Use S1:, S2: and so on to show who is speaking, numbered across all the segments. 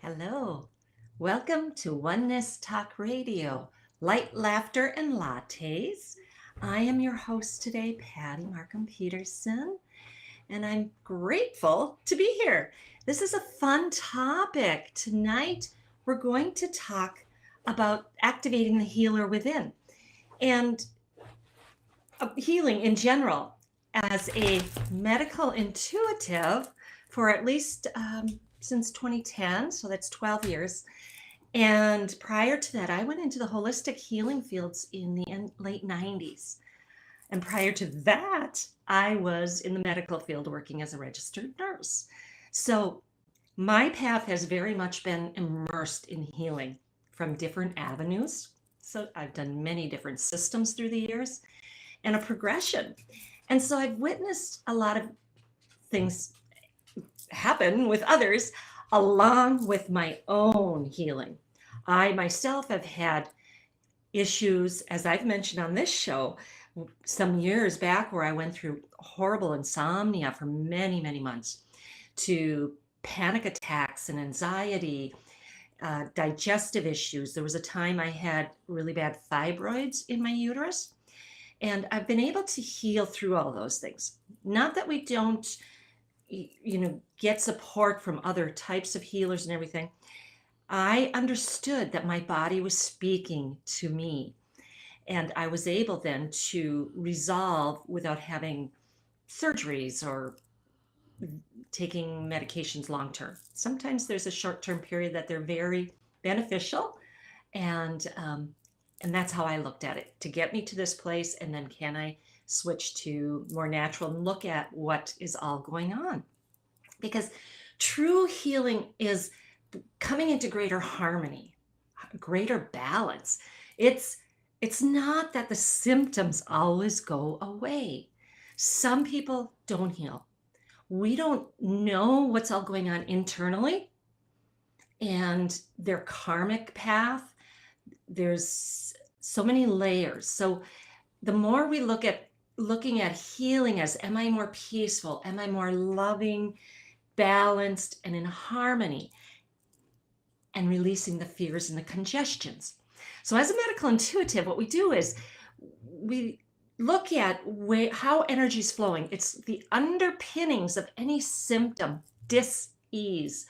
S1: Hello. Welcome to Oneness Talk Radio, Light, Laughter, and Lattes. I am your host today, Patty Markham Peterson, and I'm grateful to be here. This is a fun topic. Tonight, we're going to talk about activating the healer within and healing in general. As a medical intuitive for at least since 2010, so that's 12 years. And prior to that, I went into the holistic healing fields in the late 90s. And prior to that, I was in the medical field working as a registered nurse. So my path has very much been immersed in healing from different avenues. So I've done many different systems through the years and a progression. And so I've witnessed a lot of things happen with others along with my own healing. I myself have had issues, as I've mentioned on this show, some years back where I went through horrible insomnia for many, many months, to panic attacks and anxiety, digestive issues. There was a time I had really bad fibroids in my uterus. And I've been able to heal through all those things. Not that we don't, get support from other types of healers and everything. I understood that my body was speaking to me. And I was able then to resolve without having surgeries or taking medications long term. Sometimes there's a short term period that they're very beneficial. And that's how I looked at it, to get me to this place. And then can I switch to more natural and look at what is all going on? Because true healing is coming into greater harmony, greater balance. It's not that the symptoms always go away. Some people don't heal. We don't know what's all going on internally and their karmic path. There's so many layers. So the more we looking at healing as, am I more peaceful? Am I more loving, balanced, and in harmony? And releasing the fears and the congestions. So as a medical intuitive, what we do is we look at how energy is flowing. It's the underpinnings of any symptom, dis-ease.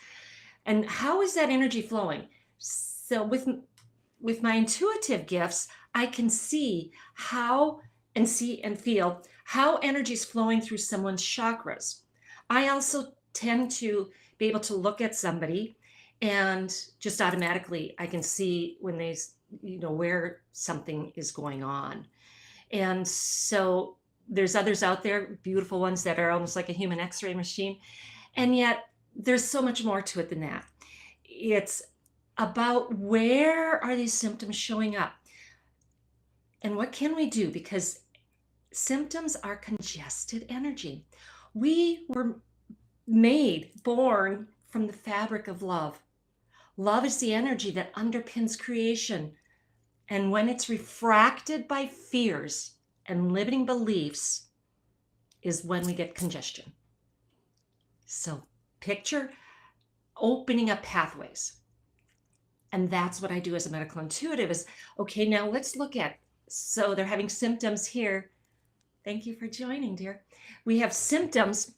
S1: And how is that energy flowing? So with my intuitive gifts, I can see and feel how energy is flowing through someone's chakras. I also tend to be able to look at somebody and just automatically I can see when they, where something is going on. And so there's others out there, beautiful ones that are almost like a human X-ray machine. And yet there's so much more to it than that. It's about where are these symptoms showing up and what can we do? Because symptoms are congested energy. We were born from the fabric of love. Love is the energy that underpins creation. And when it's refracted by fears and limiting beliefs is when we get congestion. So picture opening up pathways. And that's what I do as a medical intuitive is, okay, now let's look at, so they're having symptoms here. Thank you for joining, dear. We have symptoms.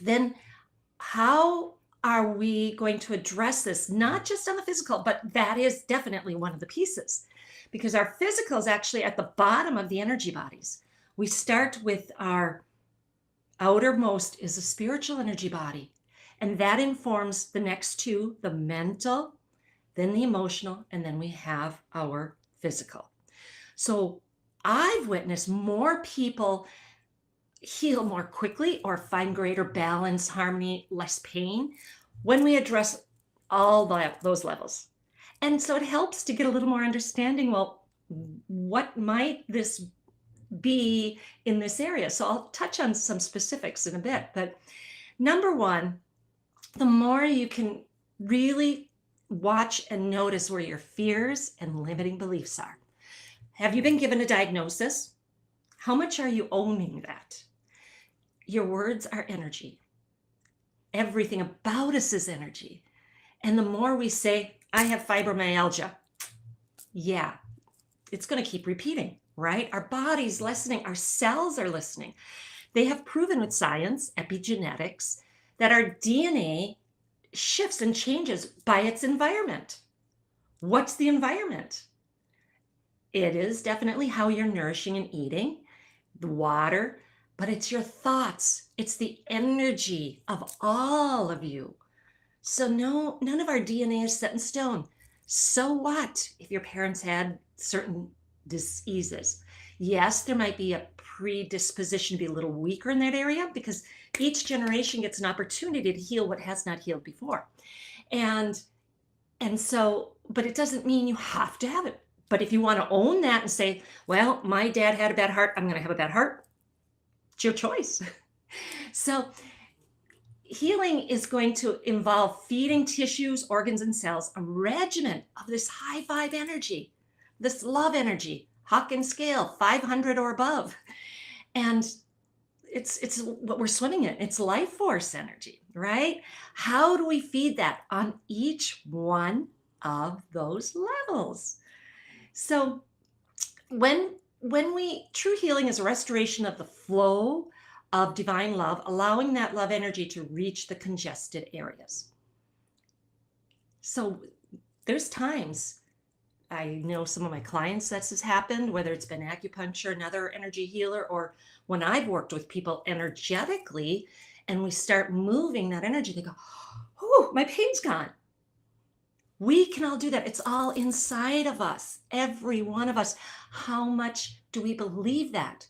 S1: Then how are we going to address this? Not just on the physical, but that is definitely one of the pieces, because our physical is actually at the bottom of the energy bodies. We start with our outermost is a spiritual energy body, and that informs the next two, the mental, then the emotional, and then we have our physical. So I've witnessed more people heal more quickly or find greater balance, harmony, less pain when we address all those levels. And so it helps to get a little more understanding, well, what might this be in this area? So I'll touch on some specifics in a bit. But number one, the more you can really watch and notice where your fears and limiting beliefs are. Have you been given a diagnosis? How much are you owning that? Your words are energy. Everything about us is energy. And the more we say, I have fibromyalgia, yeah, it's going to keep repeating, right? Our body's listening, our cells are listening. They have proven with science, epigenetics, that our DNA shifts and changes by its environment. What's the environment? It is definitely how you're nourishing and eating, the water, but it's your thoughts. It's the energy of all of you. So no, none of our DNA is set in stone. So what if your parents had certain diseases? Yes, there might be a predisposition to be a little weaker in that area because each generation gets an opportunity to heal what has not healed before. And so, but it doesn't mean you have to have it. But if you want to own that and say, well, my dad had a bad heart, I'm going to have a bad heart, it's your choice. So healing is going to involve feeding tissues, organs, and cells a regimen of this high vibe energy, this love energy, Hawkins scale, 500 or above. And it's what we're swimming in. It's life force energy, right? How do we feed that on each one of those levels? So when true healing is a restoration of the flow of divine love, allowing that love energy to reach the congested areas. So there's times, I know some of my clients this has happened, whether it's been acupuncture, another energy healer, or when I've worked with people energetically and we start moving that energy, they go, oh, my pain's gone. We can all do that. It's all inside of us, every one of us. How much do we believe that?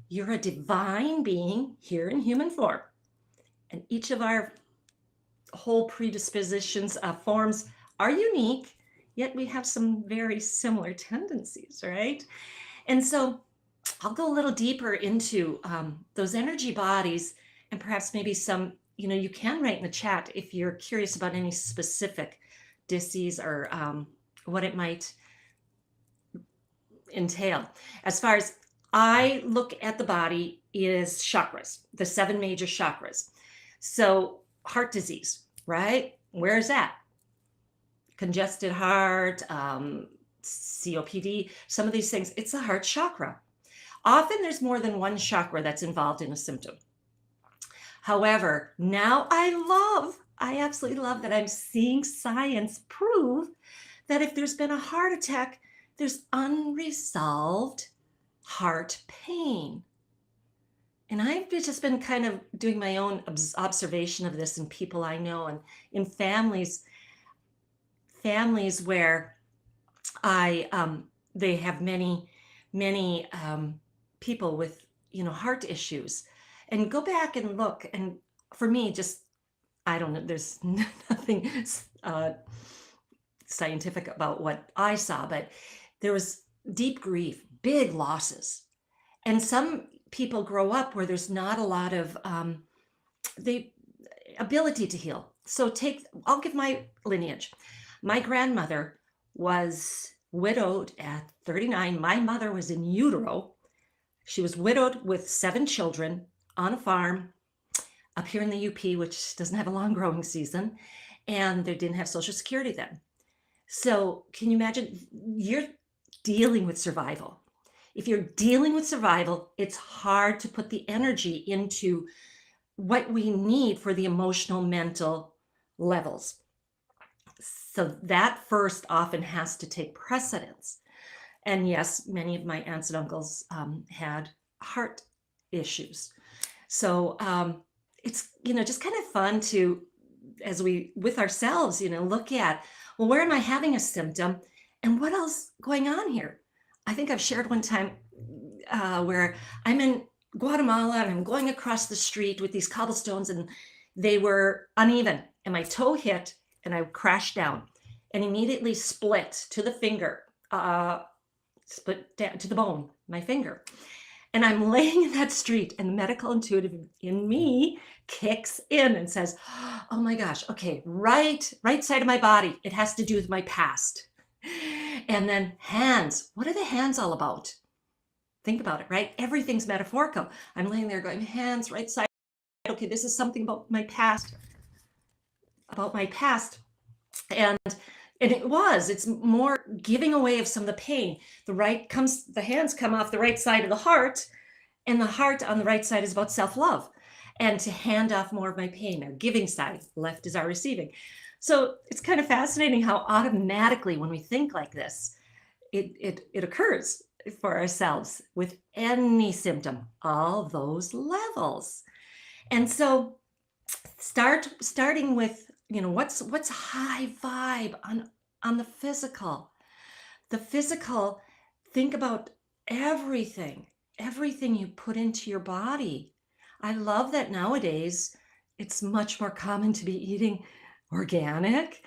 S1: You're a divine being here in human form. And each of our whole predispositions, forms are unique, yet we have some very similar tendencies, right? And so I'll go a little deeper into those energy bodies and perhaps maybe some, you can write in the chat if you're curious about any specific disease or what it might entail. As far as I look at the body is chakras, the 7 major chakras. So heart disease, right? Where is that? Congested heart, COPD, some of these things, it's the heart chakra. Often there's more than one chakra that's involved in a symptom. However, now I absolutely love that I'm seeing science prove that if there's been a heart attack, there's unresolved heart pain. And I've just been kind of doing my own observation of this in people I know and in families where they have many people with, heart issues, and go back and look. And for me, just, I don't know, there's nothing scientific about what I saw, but there was deep grief, big losses. And some people grow up where there's not a lot of the ability to heal. So I'll give my lineage. My grandmother was widowed at 39. My mother was in utero. She was widowed with 7 children on a farm up here in the UP, which doesn't have a long growing season. And they didn't have Social Security then. So can you imagine? You're dealing with survival. If you're dealing with survival, it's hard to put the energy into what we need for the emotional, mental levels. So that first often has to take precedence. And yes, many of my aunts and uncles had heart issues. So it's, just kind of fun to, as we, with ourselves, look at, well, where am I having a symptom and what else going on here? I think I've shared one time where I'm in Guatemala and I'm going across the street with these cobblestones and they were uneven and my toe hit and I crashed down and immediately split to the finger, split down to the bone, my finger. And I'm laying in that street and the medical intuitive in me kicks in and says, oh my gosh, okay, right side of my body. It has to do with my past. And then hands. What are the hands all about? Think about it, right? Everything's metaphorical. I'm laying there going, hands, right side. Okay, this is something about my past. And it's more giving away of some of the pain. The hands come off the right side of the heart, and the heart on the right side is about self-love and to hand off more of my pain. Our giving side, left is our receiving. So it's kind of fascinating how automatically when we think like this, it occurs for ourselves with any symptom, all those levels. And so starting with, what's high vibe on the physical. The physical, think about everything you put into your body. I love that nowadays it's much more common to be eating organic,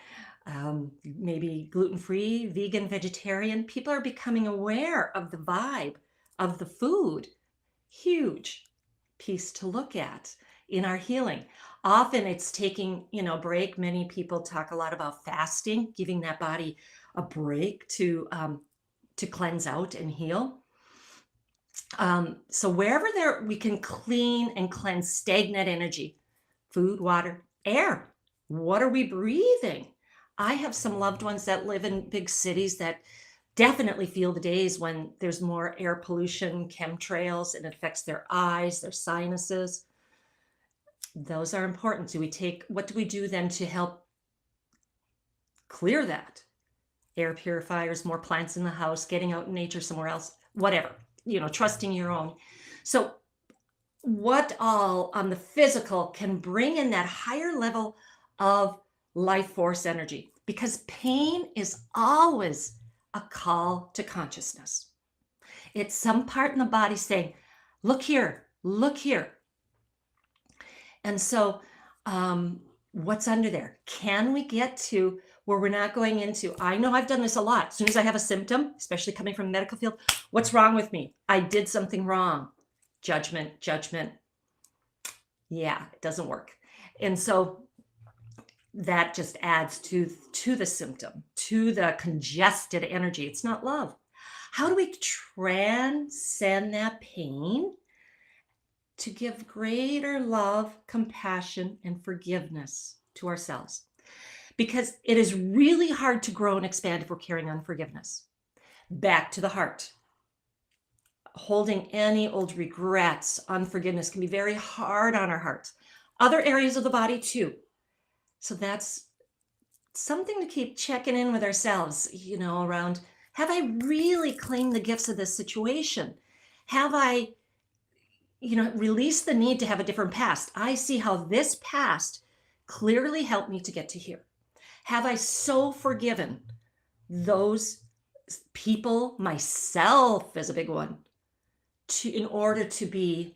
S1: maybe gluten-free, vegan, vegetarian. People are becoming aware of the vibe of the food. Huge piece to look at in our healing. Often it's taking, a break. Many people talk a lot about fasting, giving that body a break to cleanse out and heal. So wherever we can clean and cleanse stagnant energy, food, water, air. What are we breathing? I have some loved ones that live in big cities that definitely feel the days when there's more air pollution, chemtrails, and it affects their eyes, their sinuses. Those are important. What do we do then to help clear that? Air purifiers, more plants in the house, getting out in nature somewhere else, whatever, trusting your own. So what all on the physical can bring in that higher level of life force energy? Because pain is always a call to consciousness. It's some part in the body saying, look here, look here. And so what's under there? Can we get to where we're not going into, I know I've done this a lot. As soon as I have a symptom, especially coming from the medical field, what's wrong with me? I did something wrong. Judgment. Yeah, it doesn't work. And so that just adds to the symptom, to the congested energy. It's not love. How do we transcend that pain to give greater love, compassion, and forgiveness to ourselves? Because it is really hard to grow and expand if we're carrying unforgiveness. Back to the heart. Holding any old regrets, unforgiveness can be very hard on our hearts. Other areas of the body too. So that's something to keep checking in with ourselves, around, have I really claimed the gifts of this situation? Have I, released the need to have a different past? I see how this past clearly helped me to get to here. Have I so forgiven those people, myself is a big one, in order to be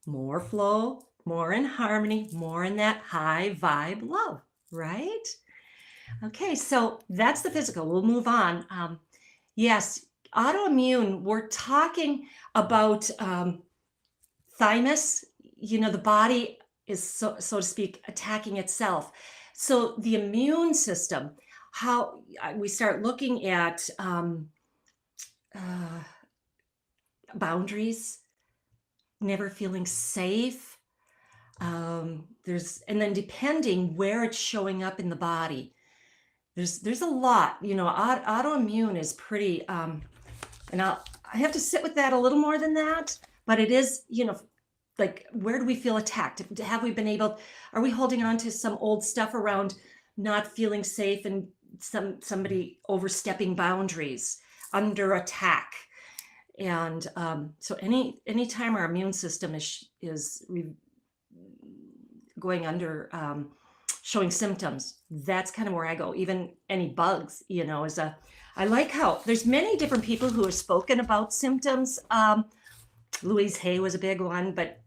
S1: more flow, more in harmony, more in that high vibe love, right? Okay, so that's the physical. We'll move on. Yes, autoimmune, we're talking about thymus. The body is, so to speak, attacking itself. So the immune system, how we start looking at boundaries, never feeling safe. And then depending where it's showing up in the body, there's a lot. Autoimmune is pretty, and I have to sit with that a little more than that. But it is, like, where do we feel attacked? Are we holding on to some old stuff around not feeling safe and somebody overstepping boundaries, under attack? And so any time our immune system is going under, showing symptoms, that's kind of where I go. Even any bugs, I like how there's many different people who have spoken about symptoms. Louise Hay was a big one, but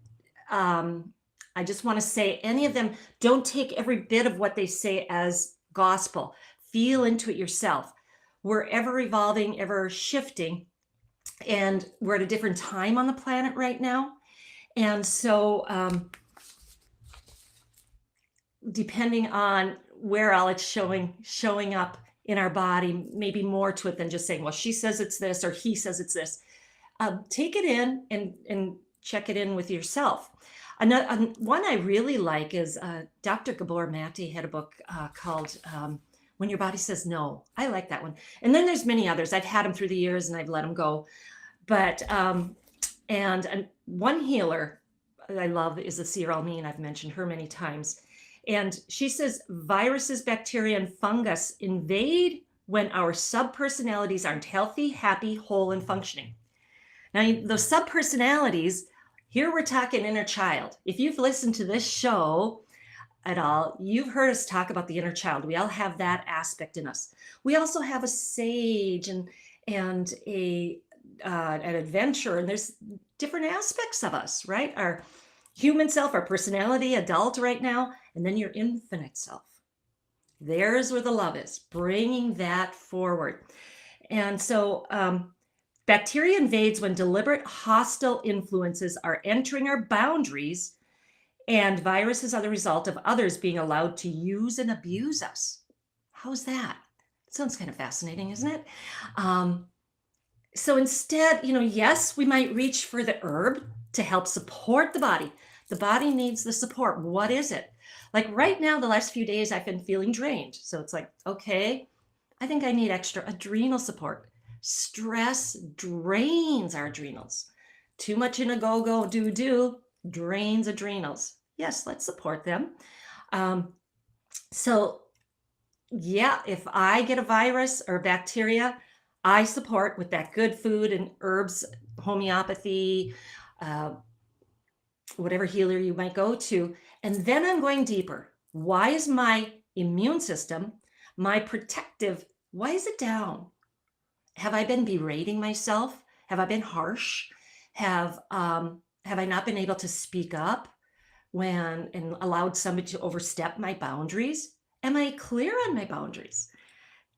S1: I just want to say, any of them, don't take every bit of what they say as gospel. Feel into it yourself. We're ever evolving, ever shifting, and we're at a different time on the planet right now. And so depending on where all it's showing up in our body, maybe more to it than just saying, well, she says it's this or he says it's this. Take it in and check it in with yourself. One I really like is Dr. Gabor Mate had a book called When Your Body Says No. I like that one. And then there's many others. I've had them through the years and I've let them go. But and one healer I love is the Seer Almin. I've mentioned her many times. And she says viruses, bacteria, and fungus invade when our subpersonalities aren't healthy, happy, whole, and functioning. Now, those subpersonalities, here we're talking inner child. If you've listened to this show at all, you've heard us talk about the inner child. We all have that aspect in us. We also have a sage and an adventurer, and there's different aspects of us, right? Our human self, our personality, adult right now, and then your infinite self. There's where the love is, bringing that forward. And so bacteria invades when deliberate hostile influences are entering our boundaries, and viruses are the result of others being allowed to use and abuse us. How's that? Sounds kind of fascinating, isn't it? So instead, yes, we might reach for the herb to help support the body. The body needs the support. What is it? Like right now, the last few days, I've been feeling drained. So it's like, okay, I think I need extra adrenal support. Stress drains our adrenals. Too much in a go-go, do-do drains adrenals. Yes, let's support them. So yeah, if I get a virus or bacteria, I support with that good food and herbs, homeopathy, whatever healer you might go to. And then I'm going deeper. Why is my immune system, my protective, why is it down? Have I been berating myself? Have I been harsh? Have I not been able to speak up and allowed somebody to overstep my boundaries? Am I clear on my boundaries?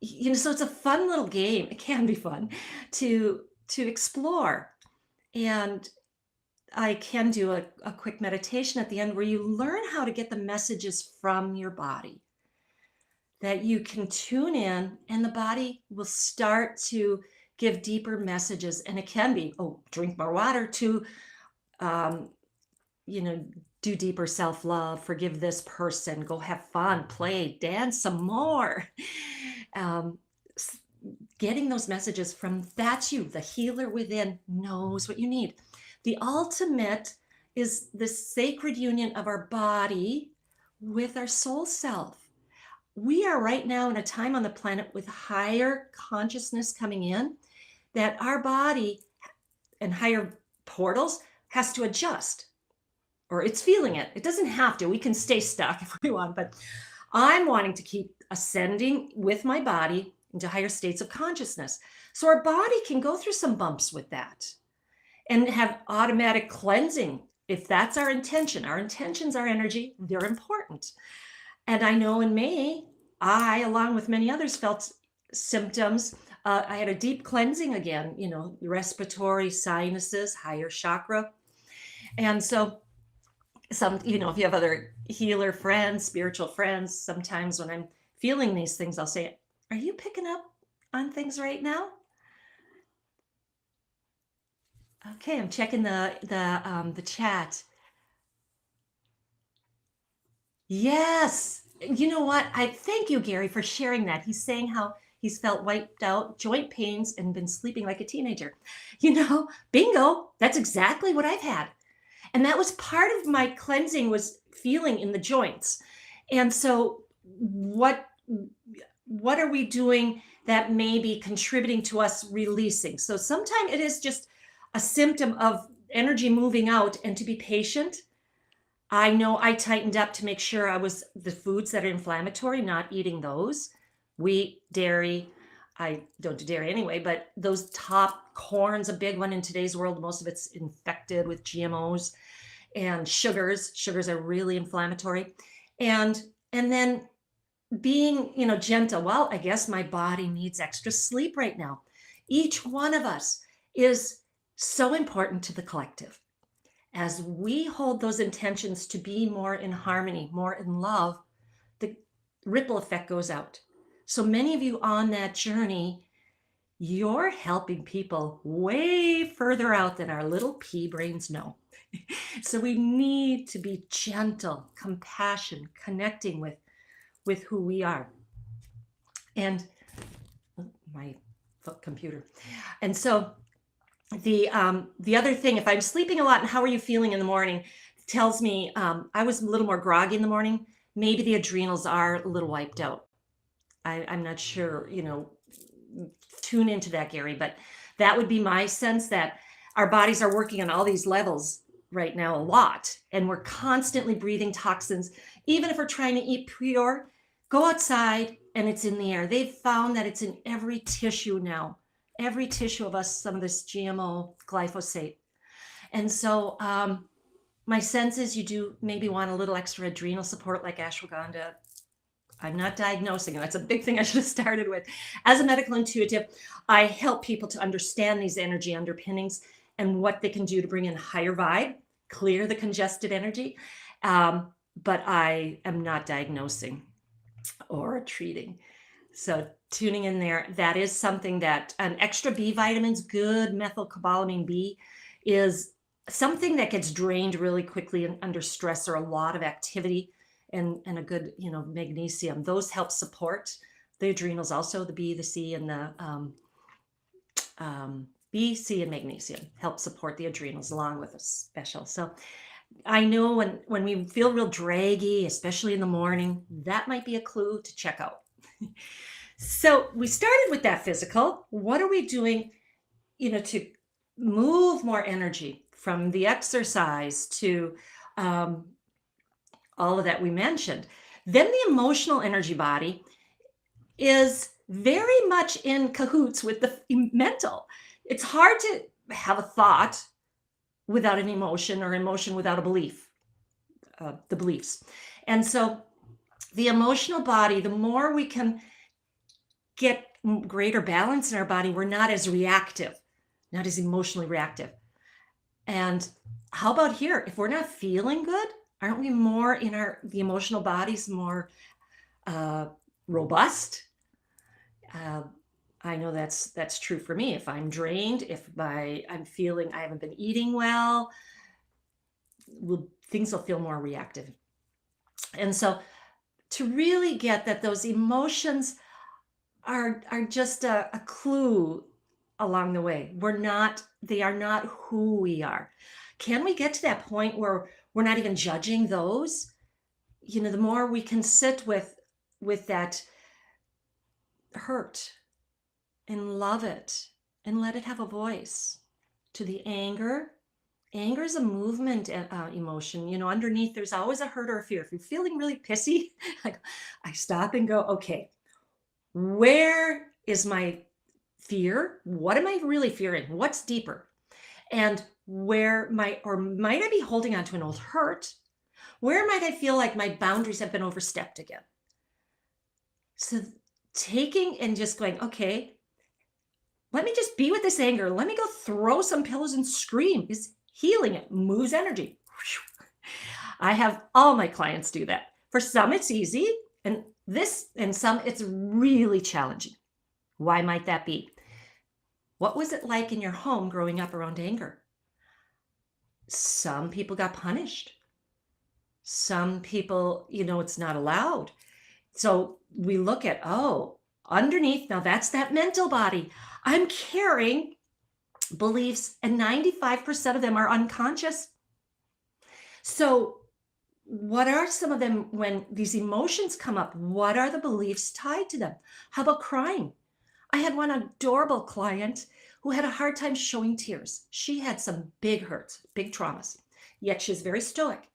S1: So it's a fun little game. It can be fun to explore. And I can do a quick meditation at the end where you learn how to get the messages from your body, that you can tune in and the body will start to give deeper messages. And it can be, drink more water, to, do deeper self-love, forgive this person, go have fun, play, dance some more. Getting those messages from that's you. The healer within knows what you need. The ultimate is the sacred union of our body with our soul self. We are right now in a time on the planet with higher consciousness coming in, that our body and higher portals has to adjust, or it's feeling it. It doesn't have to. We can stay stuck if we want, but I'm wanting to keep ascending with my body into higher states of consciousness. So our body can go through some bumps with that and have automatic cleansing if that's our intention. Our intentions, our energy, they're important. And I know in May, I, along with many others, felt symptoms. I had a deep cleansing again, respiratory, sinuses, higher chakra. And so if you have other healer friends, spiritual friends, sometimes when I'm feeling these things, I'll say, are you picking up on things right now? Okay, I'm checking the chat. Yes. You know what? I thank you, Gary, for sharing that. He's saying how he's felt wiped out, joint pains, and been sleeping like a teenager. Bingo. That's exactly what I've had. And that was part of my cleansing, was feeling in the joints. And so what are we doing that may be contributing to us releasing? So sometimes it is just a symptom of energy moving out, and to be patient. I know I tightened up to make sure the foods that are inflammatory, not eating those. Wheat, dairy. I don't do dairy anyway, but those top, corn's a big one in today's world. Most of it's infected with GMOs and sugars. Sugars are really inflammatory. And then being, gentle. Well, I guess my body needs extra sleep right now. Each one of us is so important to the collective. As we hold those intentions to be more in harmony, more in love, the ripple effect goes out. So many of you on that journey, you're helping people way further out than our little pea brains know. So we need to be gentle, compassion, connecting with who we are. And my computer. And so the other thing, if I'm sleeping a lot and how are you feeling in the morning, tells me I was a little more groggy in the morning. Maybe the adrenals are a little wiped out. I'm not sure, tune into that, Gary, but that would be my sense, that our bodies are working on all these levels right now a lot, and we're constantly breathing toxins. Even if we're trying to eat pure, go outside and it's in the air. They've found that it's in every tissue now, every tissue of us, some of this GMO glyphosate. And so my sense is you do maybe want a little extra adrenal support like ashwagandha. I'm not diagnosing, and that's a big thing I should have started with. As a medical intuitive, I help people to understand these energy underpinnings and what they can do to bring in higher vibe, clear the congested energy. But I am not diagnosing or treating. So tuning in there, that is something that an extra B vitamins, good methylcobalamin B, is something that gets drained really quickly under stress or a lot of activity. And a good, magnesium. Those help support the adrenals also, the B, the C, and the B, C, and magnesium help support the adrenals along with a special. So I know when we feel real draggy, especially in the morning, that might be a clue to check out. So we started with that physical. What are we doing, to move more energy from the exercise to all of that we mentioned? Then the emotional energy body is very much in cahoots with the mental. It's hard to have a thought without an emotion, or emotion without a belief, the beliefs. And so the emotional body, the more we can get greater balance in our body, we're not as reactive, not as emotionally reactive. And how about here? If we're not feeling good, aren't we more in the emotional bodies, more robust? I know that's true for me. If I'm drained, if I'm feeling I haven't been eating well, things will feel more reactive. And so to really get that those emotions are just a clue along the way. They are not who we are. Can we get to that point where we're not even judging those? The more we can sit with that hurt and love it and let it have a voice. To the anger is a movement emotion. Underneath there's always a hurt or a fear. If you're feeling really pissy, I stop and go, okay, where is my fear? What am I really fearing? What's deeper? And might I be holding on to an old hurt? Where might I feel like my boundaries have been overstepped again? So taking and just going, okay, let me just be with this anger. Let me go throw some pillows and scream. Is healing. It moves energy. I have all my clients do that. For some, it's easy, and some, it's really challenging. Why might that be? What was it like in your home growing up around anger? Some people got punished. Some people, it's not allowed. So we look at, underneath, now that's that mental body. I'm carrying beliefs, and 95% of them are unconscious. So what are some of them when these emotions come up? What are the beliefs tied to them? How about crying? I had one adorable client who had a hard time showing tears. She had some big hurts, big traumas, yet she's very stoic.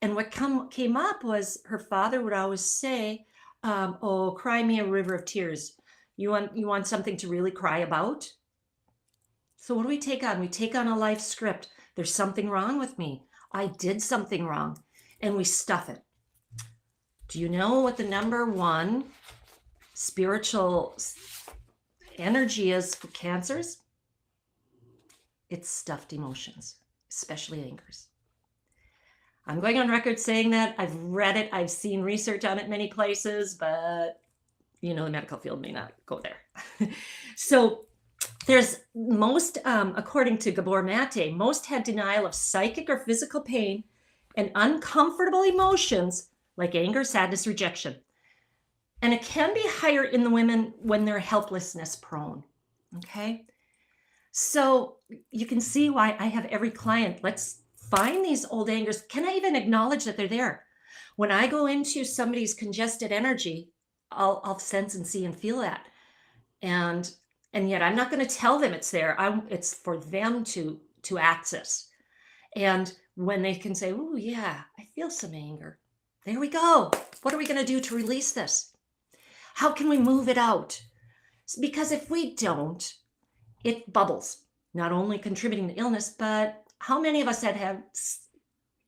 S1: And what came up was her father would always say, cry me a river of tears. You want something to really cry about? So what do we take on? We take on a life script. There's something wrong with me. I did something wrong. And we stuff it. Do you know what the number one spiritual energy is for cancers? It's stuffed emotions, especially angers. I'm going on record saying that. I've read it. I've seen research on it many places, but the medical field may not go there. So There's most, according to Gabor Mate, most had denial of psychic or physical pain and uncomfortable emotions like anger, sadness, rejection. And it can be higher in the women when they're helplessness prone. Okay. So you can see why I have every client. Let's find these old angers. Can I even acknowledge that they're there? When I go into somebody's congested energy, I'll sense and see and feel that. And yet I'm not going to tell them it's there. It's for them to access. And when they can say, "Oh yeah, I feel some anger." There we go. What are we going to do to release this? How can we move it out? Because if we don't, it bubbles, not only contributing to illness, but how many of us that have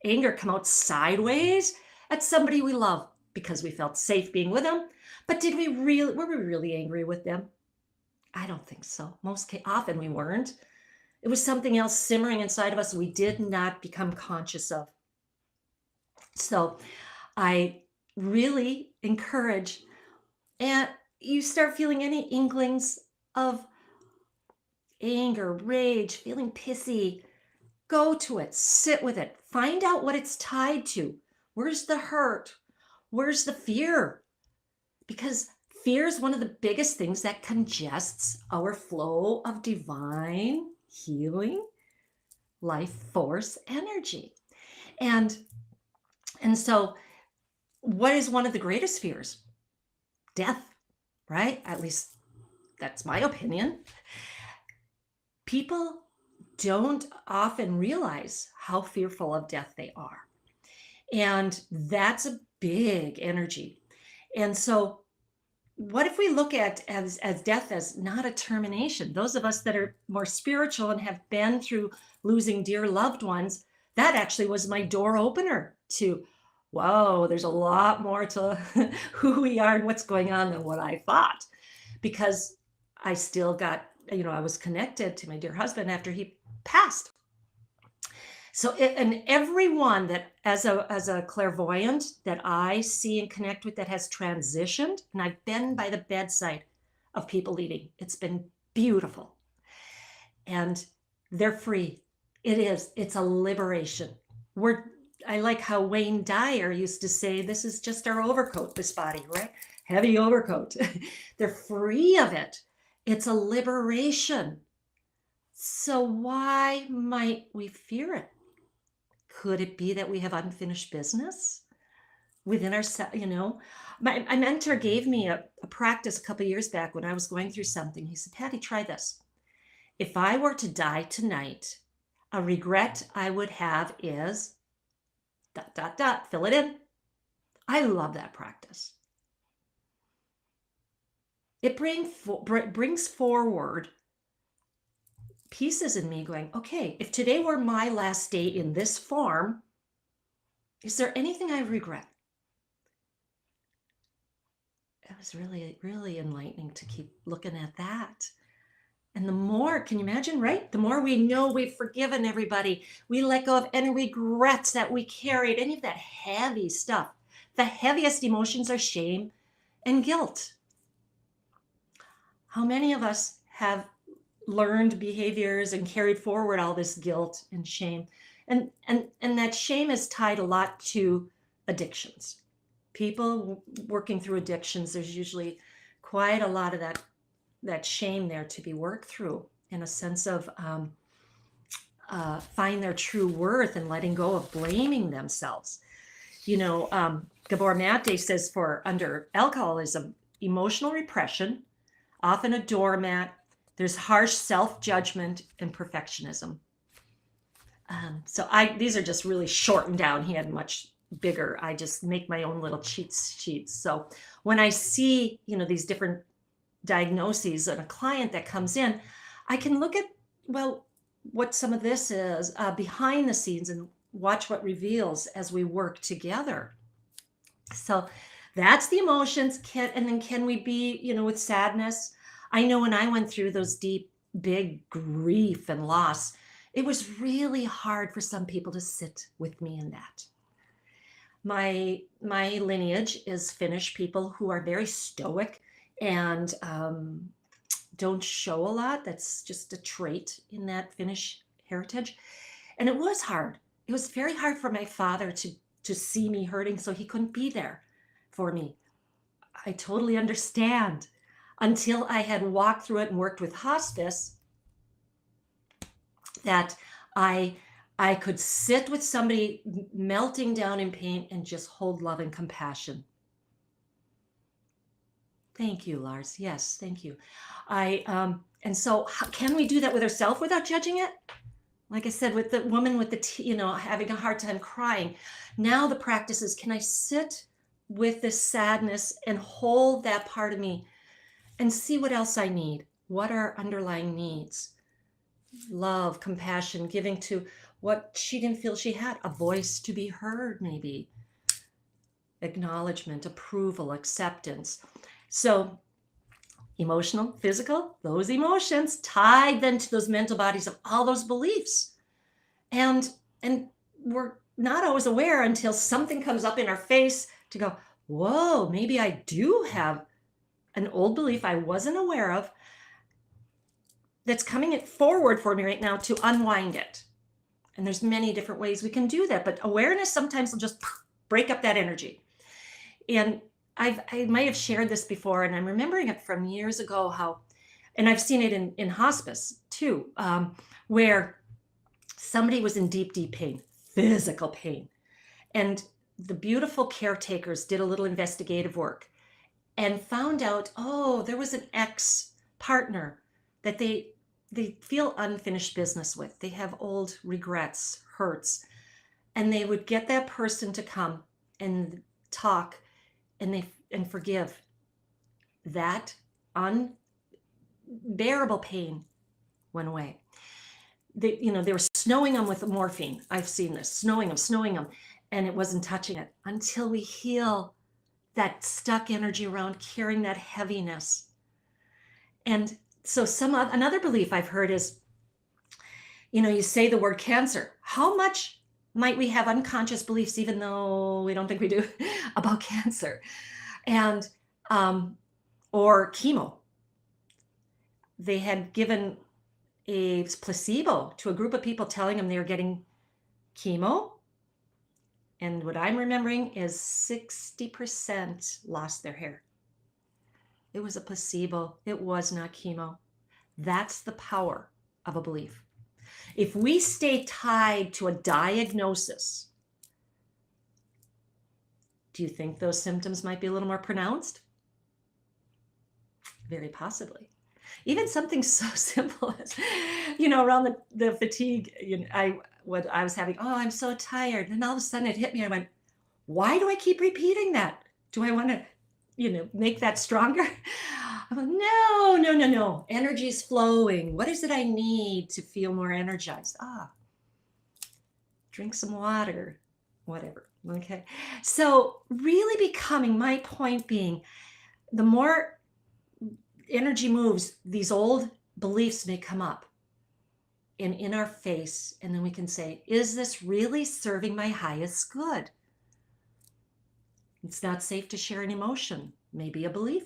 S1: anger come out sideways at somebody we love because we felt safe being with them? But were we really angry with them? I don't think so. Often we weren't. It was something else simmering inside of us we did not become conscious of. So I really encourage, and you start feeling any inklings of anger, rage, feeling pissy, go to it, sit with it, find out what it's tied to. Where's the hurt? Where's the fear? Because fear is one of the biggest things that congests our flow of divine healing, life force energy. And so what is one of the greatest fears? Death, right? At least that's my opinion. People don't often realize how fearful of death they are. And that's a big energy. And so what if we look at as death as not a termination? Those of us that are more spiritual and have been through losing dear loved ones, that actually was my door opener to, whoa, there's a lot more to who we are and what's going on than what I thought. Because I still got, I was connected to my dear husband after he passed. So, and everyone that as a clairvoyant that I see and connect with that has transitioned, and I've been by the bedside of people leaving, it's been beautiful. And they're free. It's a liberation. I like how Wayne Dyer used to say, this is just our overcoat, this body, right? Heavy overcoat. They're free of it. It's a liberation. So why might we fear it? Could it be that we have unfinished business within ourselves? My mentor gave me a practice a couple of years back when I was going through something. He said, Patty, try this. If I were to die tonight, a regret I would have is ... fill it in. I love that practice. It brings forward pieces in me going, okay, if today were my last day in this form, is there anything I regret? It was really, really enlightening to keep looking at that. And the more, can you imagine, right? The more we know we've forgiven everybody, we let go of any regrets that we carried, any of that heavy stuff. The heaviest emotions are shame and guilt. How many of us have learned behaviors and carried forward all this guilt and shame? And that shame is tied a lot to addictions. People working through addictions, there's usually quite a lot of that shame there to be worked through, in a sense of find their true worth and letting go of blaming themselves. Gabor Mate says under alcoholism, emotional repression, often a doormat, there's harsh self-judgment and perfectionism. So these are just really shortened down. He had much bigger. I just make my own little cheat sheets. So when I see, these different diagnoses in a client that comes in, I can look at, what some of this is behind the scenes and watch what reveals as we work together. So that's the emotions. Can we be, with sadness? I know when I went through those deep, big grief and loss, it was really hard for some people to sit with me in that. My lineage is Finnish people who are very stoic and don't show a lot. That's just a trait in that Finnish heritage. And it was hard. It was very hard for my father to see me hurting, so he couldn't be there for me. I totally understand. Until I had walked through it and worked with hospice, that I could sit with somebody melting down in pain and just hold love and compassion. Thank you, Lars. Yes, thank you. And so can we do that with ourselves without judging it? Like I said, with the woman with the, having a hard time crying. Now the practice is, can I sit with this sadness and hold that part of me and see what else I need? What are underlying needs? Love, compassion, giving to what she didn't feel she had, a voice to be heard, maybe. Acknowledgement, approval, acceptance. So emotional, physical, those emotions tied then to those mental bodies of all those beliefs. And we're not always aware until something comes up in our face to go, whoa, maybe I do have an old belief I wasn't aware of that's coming forward for me right now to unwind it. And there's many different ways we can do that, but awareness sometimes will just break up that energy. And I might have shared this before, and I'm remembering it from years ago how, and I've seen it in hospice too, where somebody was in deep, deep pain, physical pain. And the beautiful caretakers did a little investigative work and found out, oh, there was an ex-partner that they feel unfinished business with. They have old regrets, hurts, and they would get that person to come and talk and forgive. That unbearable pain went away. They were snowing them with morphine. I've seen this, snowing them, and it wasn't touching it until we heal that stuck energy around carrying that heaviness. And so another belief I've heard is, you say the word cancer. How much might we have unconscious beliefs, even though we don't think we do, about cancer? And or chemo. They had given a placebo to a group of people telling them they were getting chemo. And what I'm remembering is 60% lost their hair. It was a placebo. It was not chemo. That's the power of a belief. If we stay tied to a diagnosis, do you think those symptoms might be a little more pronounced? Very possibly. Even something so simple as, around the fatigue, I was having, oh, I'm so tired. And all of a sudden it hit me. I went, why do I keep repeating that? Do I want to, make that stronger? I went, no. Energy is flowing. What is it I need to feel more energized? Drink some water, whatever. Okay. So really becoming, my point being, the more energy moves, these old beliefs may come up in our face, and then we can say, is this really serving my highest good? It's not safe to share an emotion, maybe a belief.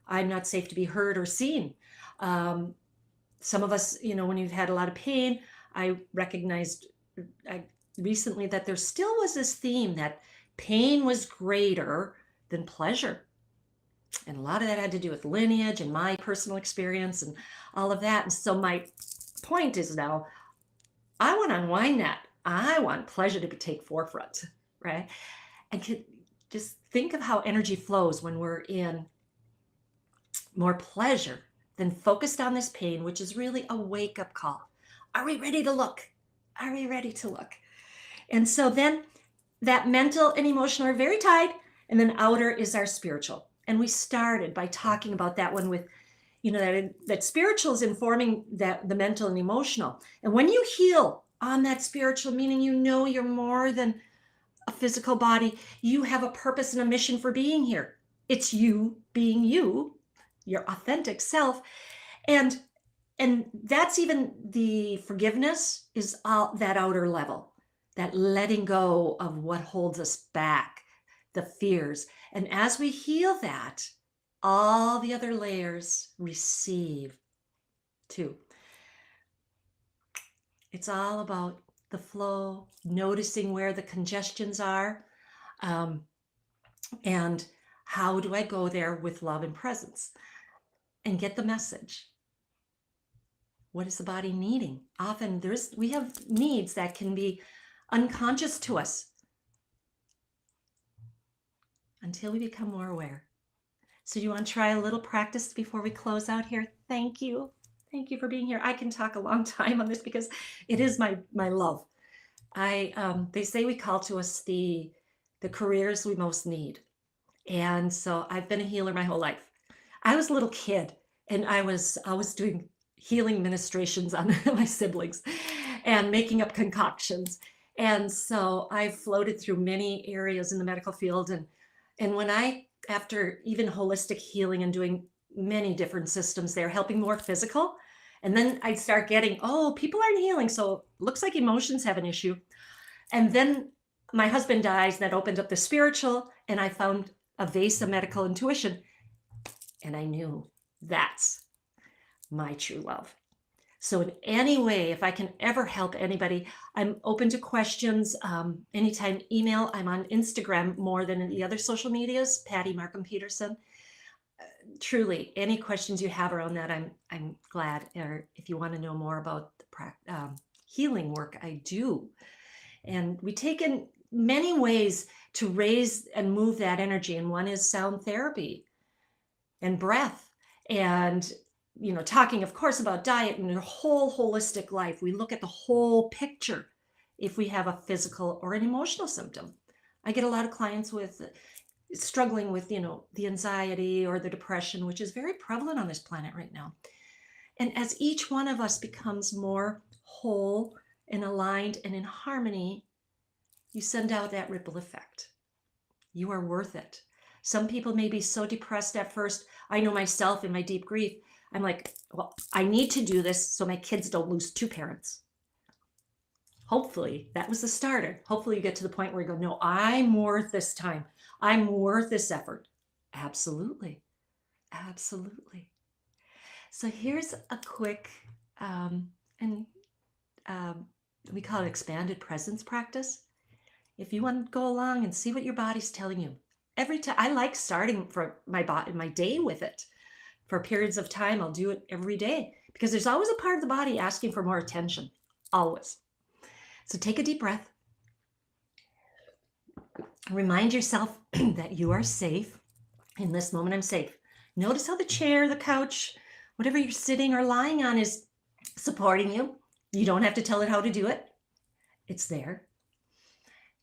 S1: I'm not safe to be heard or seen. Some of us, when you've had a lot of pain, I recognized recently that there still was this theme that pain was greater than pleasure. And a lot of that had to do with lineage and my personal experience and all of that. And so my point is now, I want to unwind that. I want pleasure to take forefront, right? And just think of how energy flows when we're in more pleasure than focused on this pain, which is really a wake-up call. Are we ready to look? Are we ready to look? And so then that mental and emotional are very tied, and then outer is our spiritual. And we started by talking about that one with, that spiritual is informing the mental and emotional. And when you heal on that spiritual, meaning you're more than a physical body, you have a purpose and a mission for being here. It's you being you, your authentic self. And that's even the forgiveness is that outer level, that letting go of what holds us back, the fears. And as we heal that, all the other layers receive too. It's all about the flow, noticing where the congestions are, and how do I go there with love and presence and get the message. What is the body needing? Often we have needs that can be unconscious to us until we become more aware. So you want to try a little practice before we close out here? Thank you. Thank you for being here. I can talk a long time on this because it is my love. They say we call to us the careers we most need. And so I've been a healer my whole life. I was a little kid and I was doing healing ministrations on my siblings and making up concoctions. And so I floated through many areas in the medical field. And when after even holistic healing and doing many different systems there, helping more physical, and then I'd start getting, oh, people aren't healing. So looks like emotions have an issue. And then my husband dies, that opened up the spiritual, and I found a vase of medical intuition. And I knew that's my true love. So in any way, if I can ever help anybody, I'm open to questions. Anytime, email. I'm on Instagram more than the other social medias, Patty Markham Peterson. Truly, any questions you have around that, I'm glad. Or if you want to know more about the healing work I do. And we take in many ways to raise and move that energy. And one is sound therapy and breath and, talking, of course, about diet and your whole holistic life. We look at the whole picture if we have a physical or an emotional symptom. I get a lot of clients struggling with, the anxiety or the depression, which is very prevalent on this planet right now. And as each one of us becomes more whole and aligned and in harmony, you send out that ripple effect. You are worth it. Some people may be so depressed at first. I know myself in my deep grief, I'm like, well, I need to do this so my kids don't lose two parents. Hopefully that was the starter. Hopefully you get to the point where you go, no, I'm worth this time. I'm worth this effort. Absolutely. Absolutely. So here's a quick, we call it expanded presence practice. If you want to go along and see what your body's telling you, every time I like starting for my day with it. For periods of time, I'll do it every day because there's always a part of the body asking for more attention, always. So take a deep breath. Remind yourself that you are safe. In this moment, I'm safe. Notice how the chair, the couch, whatever you're sitting or lying on is supporting you. You don't have to tell it how to do it. It's there.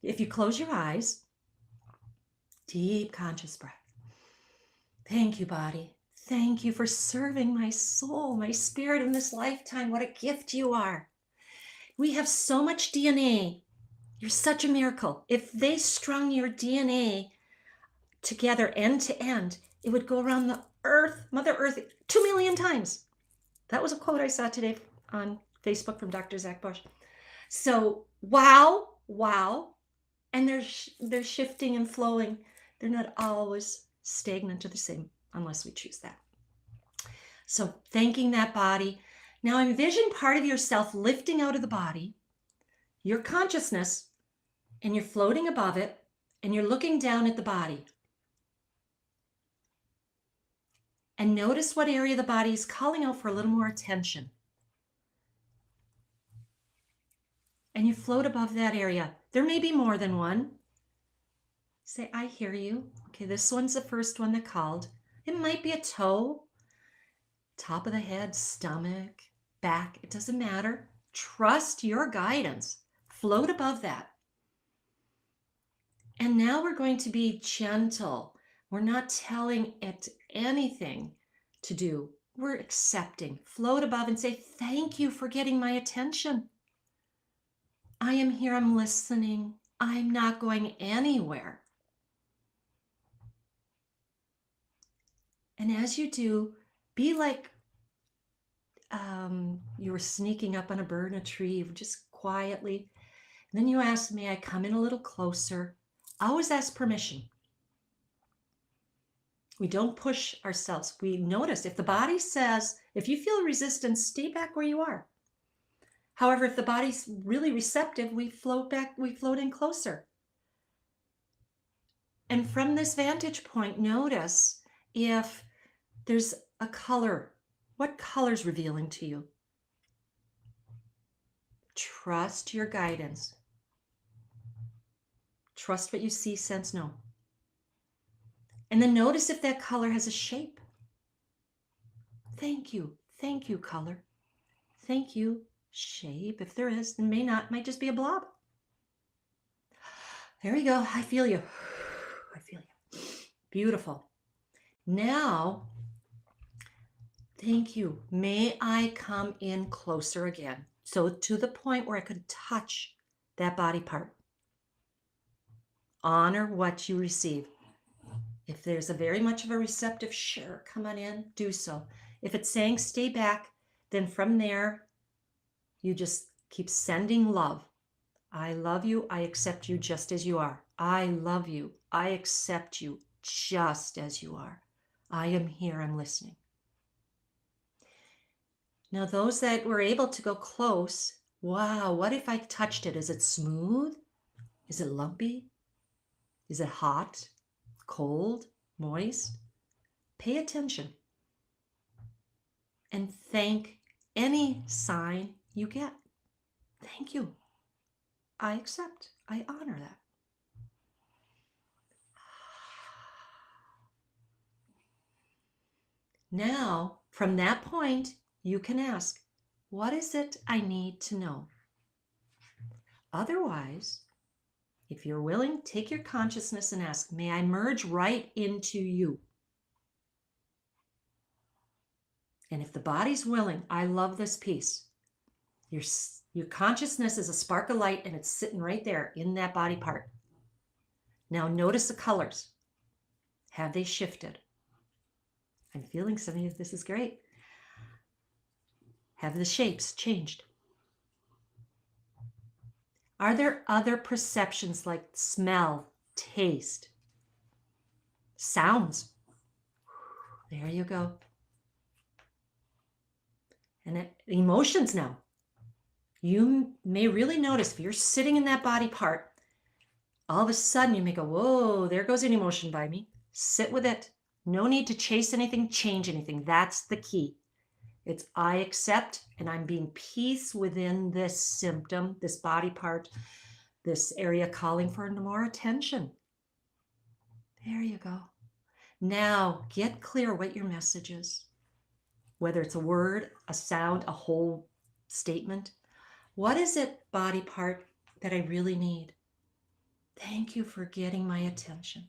S1: If you close your eyes, deep conscious breath. Thank you, body. Thank you for serving my soul, my spirit in this lifetime. What a gift you are. We have so much DNA. You're such a miracle. If they strung your DNA together end to end, it would go around the earth, Mother Earth, 2 million times. That was a quote I saw today on Facebook from Dr. Zach Bush. So, wow. And they're shifting and flowing. They're not always stagnant or the same unless we choose that. So thanking that body. Now envision part of yourself lifting out of the body, your consciousness, and you're floating above it, and you're looking down at the body. And notice what area of the body is calling out for a little more attention. And you float above that area. There may be more than one. Say, I hear you. Okay, this one's the first one that called. It might be a toe, top of the head, stomach, back. It doesn't matter. Trust your guidance. Float above that. And now we're going to be gentle. We're not telling it anything to do. We're accepting. Float above and say, thank you for getting my attention. I am here. I'm listening. I'm not going anywhere. And as you do, be like you were sneaking up on a bird in a tree, just quietly. And then you ask, may I come in a little closer? Always ask permission. We don't push ourselves. We notice if the body says, if you feel resistance, stay back where you are. However, if the body's really receptive, we float back, we float in closer. And from this vantage point, notice if there's a color. What color's revealing to you? Trust your guidance. Trust what you see, sense, know. And then notice if that color has a shape. Thank you. Thank you, color. Thank you, shape. If there is, it may not, it might just be a blob. There we go. I feel you. I feel you. Beautiful. Now, thank you. May I come in closer again? So to the point where I could touch that body part. Honor what you receive. If there's a very much of a receptive, sure, come on in, do so. If it's saying stay back, then from there, you just keep sending love. I love you. I accept you just as you are. I love you. I accept you just as you are. I am here. I'm listening. Now, those that were able to go close, wow, what if I touched it? Is it smooth? Is it lumpy? Is it hot, cold, moist? Pay attention and thank any sign you get. Thank you. I accept. I honor that. Now, from that point, you can ask, what is it I need to know? Otherwise, if you're willing, take your consciousness and ask, may I merge right into you? And if the body's willing, I love this piece. Your consciousness is a spark of light and it's sitting right there in that body part. Now notice the colors. Have they shifted? I'm feeling some of you, this is great. Have the shapes changed? Are there other perceptions like smell, taste, sounds? There you go. And emotions now. You may really notice if you're sitting in that body part, all of a sudden you may go, whoa, there goes an emotion by me. Sit with it. No need to chase anything, change anything. That's the key. It's I accept and I'm being peace within this symptom, this body part, this area calling for more attention. There you go. Now get clear what your message is. Whether it's a word, a sound, a whole statement. What is it, body part, that I really need? Thank you for getting my attention.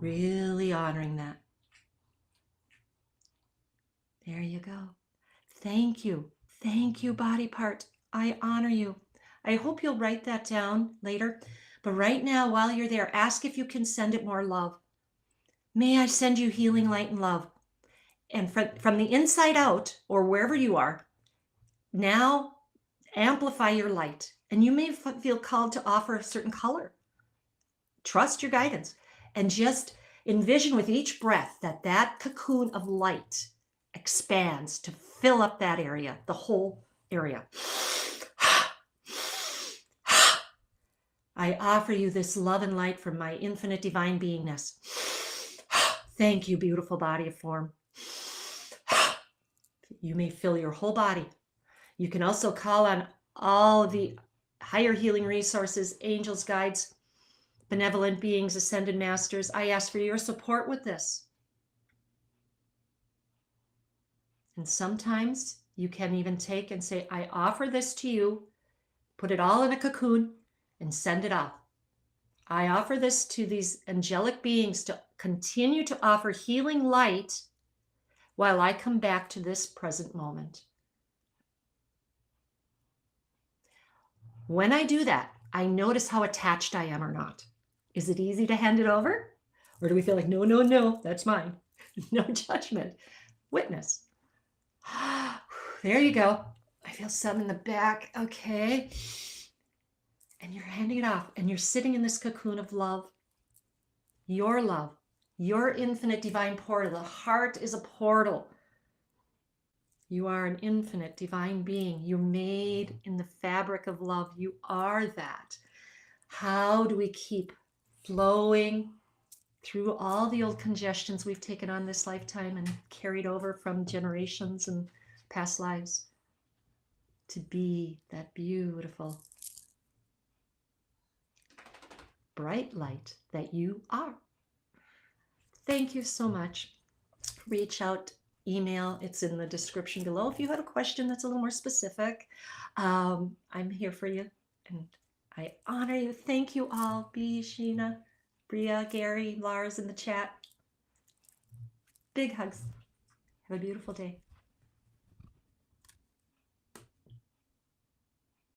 S1: Really honoring that. There you go. Thank you. Thank you, body part. I honor you. I hope you'll write that down later. But right now, while you're there, ask if you can send it more love. May I send you healing light and love. And from the inside out, or wherever you are, now amplify your light. And you may feel called to offer a certain color. Trust your guidance. And just envision with each breath that cocoon of light expands to fill up that area, the whole area. I offer you this love and light from my infinite divine beingness. Thank you, beautiful body of form. You may fill your whole body. You can also call on all of the higher healing resources, angels, guides, benevolent beings, ascended masters. I ask for your support with this. And sometimes you can even take and say, I offer this to you, put it all in a cocoon and send it off. I offer this to these angelic beings to continue to offer healing light while I come back to this present moment. When I do that, I notice how attached I am or not. Is it easy to hand it over? Or do we feel like, no, no, no, that's mine. No judgment. Witness. There you go. I feel some in the back. Okay. and you're handing it off, and you're sitting in this cocoon of love, your infinite divine portal. The heart is a portal. You are an infinite divine being. You're made in the fabric of love. You are that. How do we keep flowing through all the old congestions we've taken on this lifetime and carried over from generations and past lives to be that beautiful, bright light that you are? Thank you so much. Reach out, email, it's in the description below if you have a question that's a little more specific. I'm here for you, and I honor you. Thank you all. B, Sheena, Bria, Gary, Lars in the chat. Big hugs. Have a beautiful day.